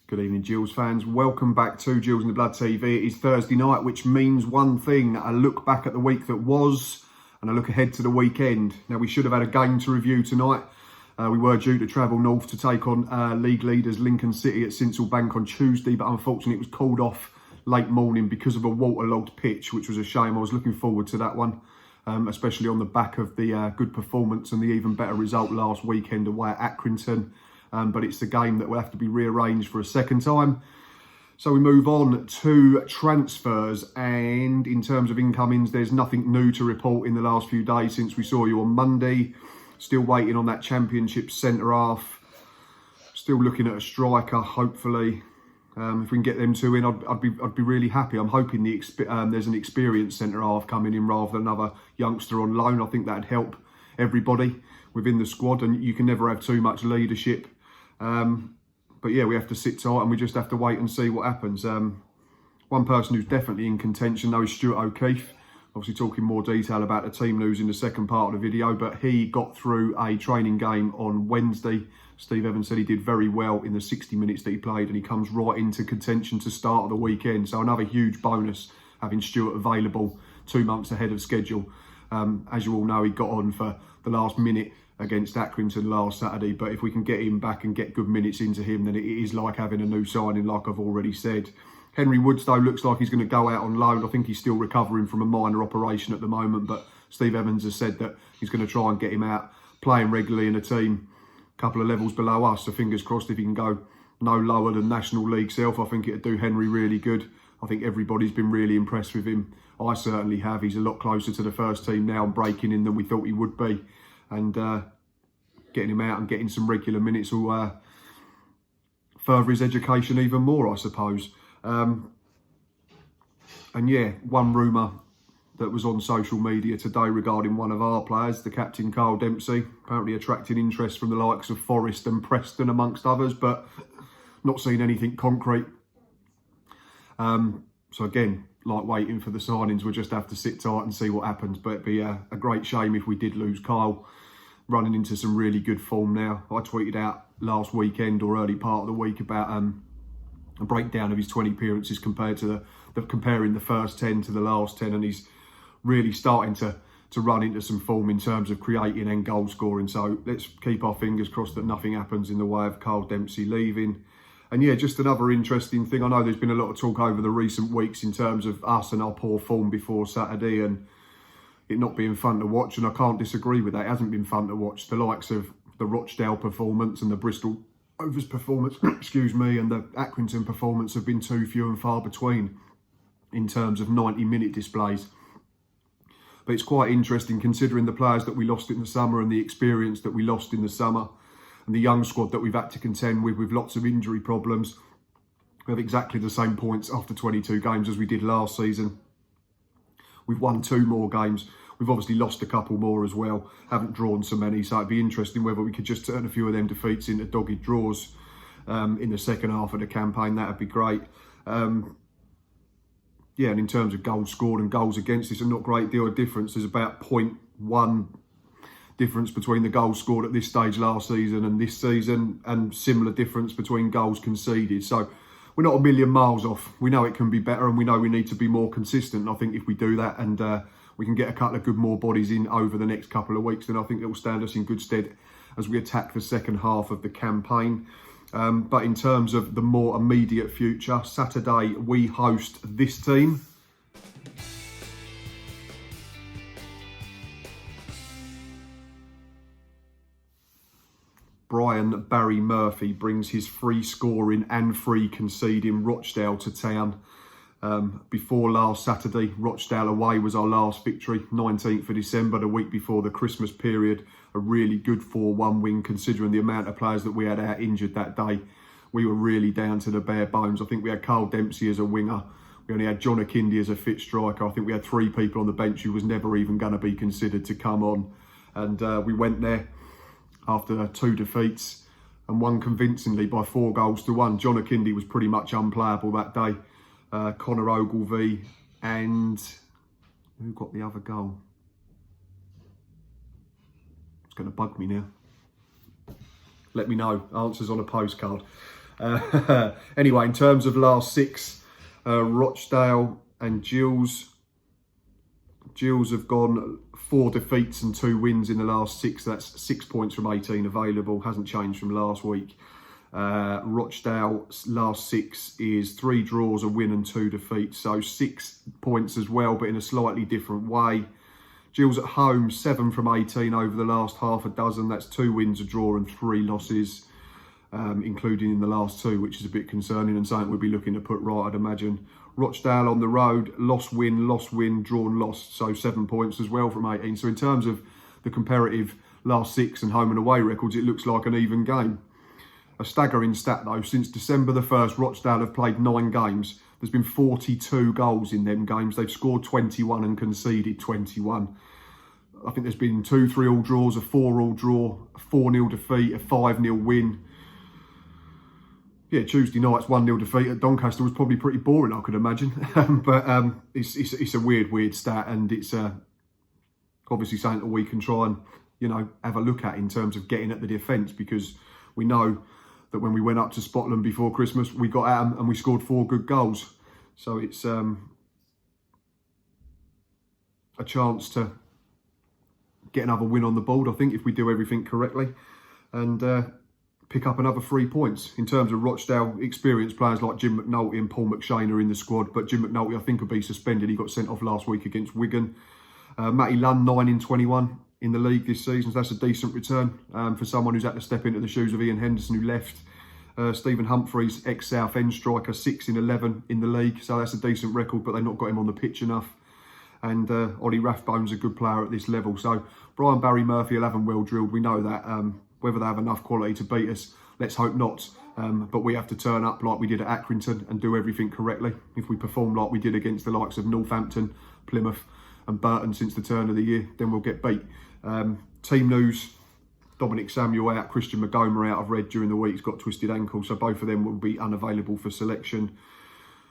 Good evening, Gills fans. Welcome back to Gills in the Blood TV. It is Thursday night, which means one thing: a look back at the week that was and a look ahead to the weekend. Now, we should have had a game to review tonight. We were due to travel north to take on league leaders Lincoln City at Sincil Bank on Tuesday, but unfortunately it was called off late morning because of a waterlogged pitch, which was a shame. I was looking forward to that one, especially on the back of the good performance and the even better result last weekend away at Accrington. But it's the game that will have to be rearranged for a second time. So we move on to transfers, and in terms of incomings, there's nothing new to report in the last few days since we saw you on Monday. Still waiting on that Championship centre half. Still looking at a striker, hopefully. If we can get them two in, I'd be really happy. I'm hoping there's an experienced centre half coming in rather than another youngster on loan. I think that'd help everybody within the squad, and you can never have too much leadership. But yeah, we have to sit tight and we just have to wait and see what happens. One person who's definitely in contention though is Stuart O'Keefe. Obviously talking more detail about the team news in the second part of the video, but he got through a training game on Wednesday. Steve Evans said he did very well in the 60 minutes that he played, and he comes right into contention to start the weekend. So another huge bonus having Stuart available 2 months ahead of schedule. As you all know, he got on for the last minute against Accrington last Saturday, but if we can get him back and get good minutes into him, then it is like having a new signing, like I've already said. Henry Woods, though, looks like he's going to go out on loan. I think he's still recovering from a minor operation at the moment, but Steve Evans has said that he's going to try and get him out playing regularly in a team a couple of levels below us. So fingers crossed if he can go no lower than National League Self, I think it'd do Henry really good. I think everybody's been really impressed with him. I certainly have. He's a lot closer to the first team now and breaking in than we thought he would be. And getting him out and getting some regular minutes will further his education even more, I suppose. And yeah, one rumour that was on social media today regarding one of our players, the captain Carl Dempsey, apparently attracting interest from the likes of Forest and Preston amongst others, but not seen anything concrete. So again, like waiting for the signings, we'll just have to sit tight and see what happens. But it'd be a great shame if we did lose Kyle, running into some really good form now. I tweeted out last weekend or early part of the week about a breakdown of his 20 appearances compared to comparing the first 10 to the last 10, and he's really starting to run into some form in terms of creating and goal scoring. So let's keep our fingers crossed that nothing happens in the way of Carl Dempsey leaving. And yeah, just another interesting thing. I know there's been a lot of talk over the recent weeks in terms of us and our poor form before Saturday and it not being fun to watch, and I can't disagree with that. It hasn't been fun to watch. The likes of the Rochdale performance and the Bristol Rovers performance, excuse me, and the Accrington performance have been too few and far between in terms of 90-minute displays. But it's quite interesting considering the players that we lost in the summer and the experience that we lost in the summer and the young squad that we've had to contend with lots of injury problems. We have exactly the same points after 22 games as we did last season. We've won 2 more games. We've obviously lost a couple more as well. Haven't drawn so many. So it'd be interesting whether we could just turn a few of them defeats into dogged draws in the second half of the campaign. That'd be great. Yeah, and in terms of goals scored and goals against, it's a not great deal of difference. There's about 0.1 difference between the goals scored at this stage last season and this season, and similar difference between goals conceded. So we're not a million miles off. We know it can be better, and we know we need to be more consistent. And I think if we do that and we can get a couple of good more bodies in over the next couple of weeks, then I think it will stand us in good stead as we attack the second half of the campaign. But in terms of the more immediate future, Saturday we host this team. Brian Barry Murphy brings his free scoring and free conceding Rochdale to town. Before last Saturday, Rochdale away was our last victory, 19th of December, the week before the Christmas period. A really good 4-1 win considering the amount of players that we had out injured that day. We were really down to the bare bones. I think we had Carl Dempsey as a winger. We only had John Akindi as a fit striker. I think we had 3 people on the bench who was never even going to be considered to come on. And we went there after 2 defeats and won convincingly by 4-1. John Akindi was pretty much unplayable that day. Connor Ogilvie and who got the other goal? It's going to bug me now. Let me know. Answers on a postcard. Anyway, in terms of last 6, Rochdale and Gills have gone 4 defeats and 2 wins in the last 6. That's 6 points from 18 available. Hasn't changed from last week. Rochdale's last 6 is 3 draws, a win and 2 defeats. So 6 points as well, but in a slightly different way. Gills at home, 7 from 18 over the last half a dozen. That's 2 wins, a draw and 3 losses, including in the last 2, which is a bit concerning and something we'll be looking to put right, I'd imagine. Rochdale on the road, loss, win, drawn, lost. So 7 points as well from 18. So in terms of the comparative last 6 and home and away records, it looks like an even game. A staggering stat though, since December the 1st, Rochdale have played 9 games. There's been 42 goals in them games. They've scored 21 and conceded 21. I think there's been 2 3-all draws, a 4-all draw, a 4-0 defeat, a 5-0 win. Yeah, Tuesday night's 1-0 defeat at Doncaster was probably pretty boring, I could imagine. But it's a weird stat, and it's obviously something that we can try and, you know, have a look at in terms of getting at the defence, because we know that when we went up to Scotland before Christmas, we got at them and we scored 4 good goals. So it's a chance to get another win on the board, I think, if we do everything correctly, and pick up another 3 points. In terms of Rochdale, experienced players like Jim McNulty and Paul McShane are in the squad, but Jim McNulty, I think, will be suspended. He got sent off last week against Wigan. Matty Lunn, 9 in 21 in the league this season, so that's a decent return for someone who's had to step into the shoes of Ian Henderson, who left. Stephen Humphreys, ex-Southend striker, 6 in 11 in the league, so that's a decent record, but they've not got him on the pitch enough. And Ollie Rathbone's a good player at this level. So Brian Barry Murphy will have them well drilled, we know that. Whether they have enough quality to beat us, let's hope not. But we have to turn up like we did at Accrington and do everything correctly. If we perform like we did against the likes of Northampton, Plymouth and Burton since the turn of the year, then we'll get beat. Team news, Dominic Samuel out, Christian Magoma out. I've read during the week he's got twisted ankle, so both of them will be unavailable for selection.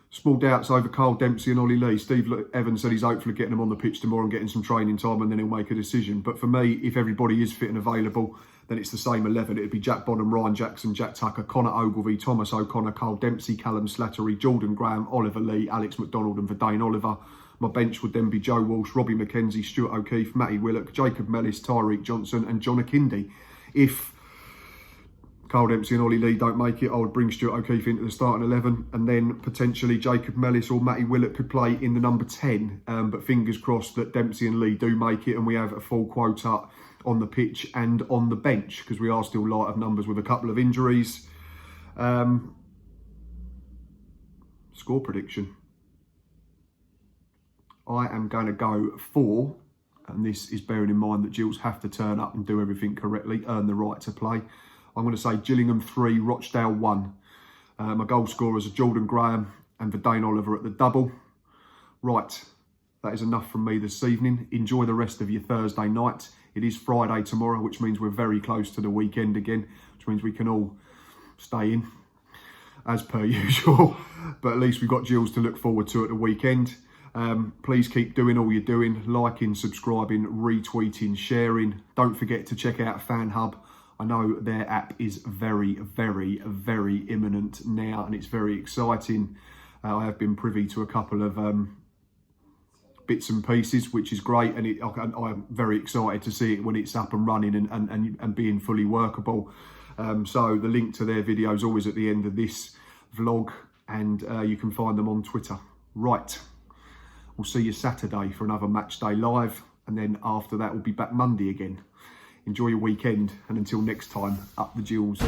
Small doubts over Carl Dempsey and Ollie Lee. Steve Evans said he's hopeful of getting them on the pitch tomorrow and getting some training time, and then he'll make a decision. But for me, if everybody is fit and available, then it's the same 11. It'd be Jack Bonham, Ryan Jackson, Jack Tucker, Connor Ogilvie, Thomas O'Connor, Carl Dempsey, Callum Slattery, Jordan Graham, Oliver Lee, Alex McDonald and Verdane Oliver. My bench would then be Joe Walsh, Robbie McKenzie, Stuart O'Keefe, Matty Willock, Jacob Mellis, Tyreek Johnson and John Akindi. If Carl Dempsey and Ollie Lee don't make it, I would bring Stuart O'Keefe into the starting 11, and then potentially Jacob Mellis or Matty Willock could play in the number 10. But fingers crossed that Dempsey and Lee do make it and we have a full quota on the pitch and on the bench, because we are still light of numbers with a couple of injuries. Score prediction. I am going to go for, and this is bearing in mind that Gills have to turn up and do everything correctly, earn the right to play. I'm going to say Gillingham 3, Rochdale 1. My goal scorers are Jordan Graham and Verdane Oliver at the double. Right, that is enough from me this evening. Enjoy the rest of your Thursday night. It is Friday tomorrow, which means we're very close to the weekend again, which means we can all stay in as per usual. But at least we've got Gills to look forward to at the weekend. Please keep doing all you're doing, liking, subscribing, retweeting, sharing. Don't forget to check out Fan Hub. I know their app is very, very, very imminent now, and it's very exciting. I have been privy to a couple of bits and pieces, which is great, and I'm very excited to see it when it's up and running and being fully workable. So the link to their video is always at the end of this vlog, and you can find them on Twitter. Right, we'll see you Saturday for another Match Day Live, and then after that we'll be back Monday again. Enjoy your weekend, and until next time, up the Gills.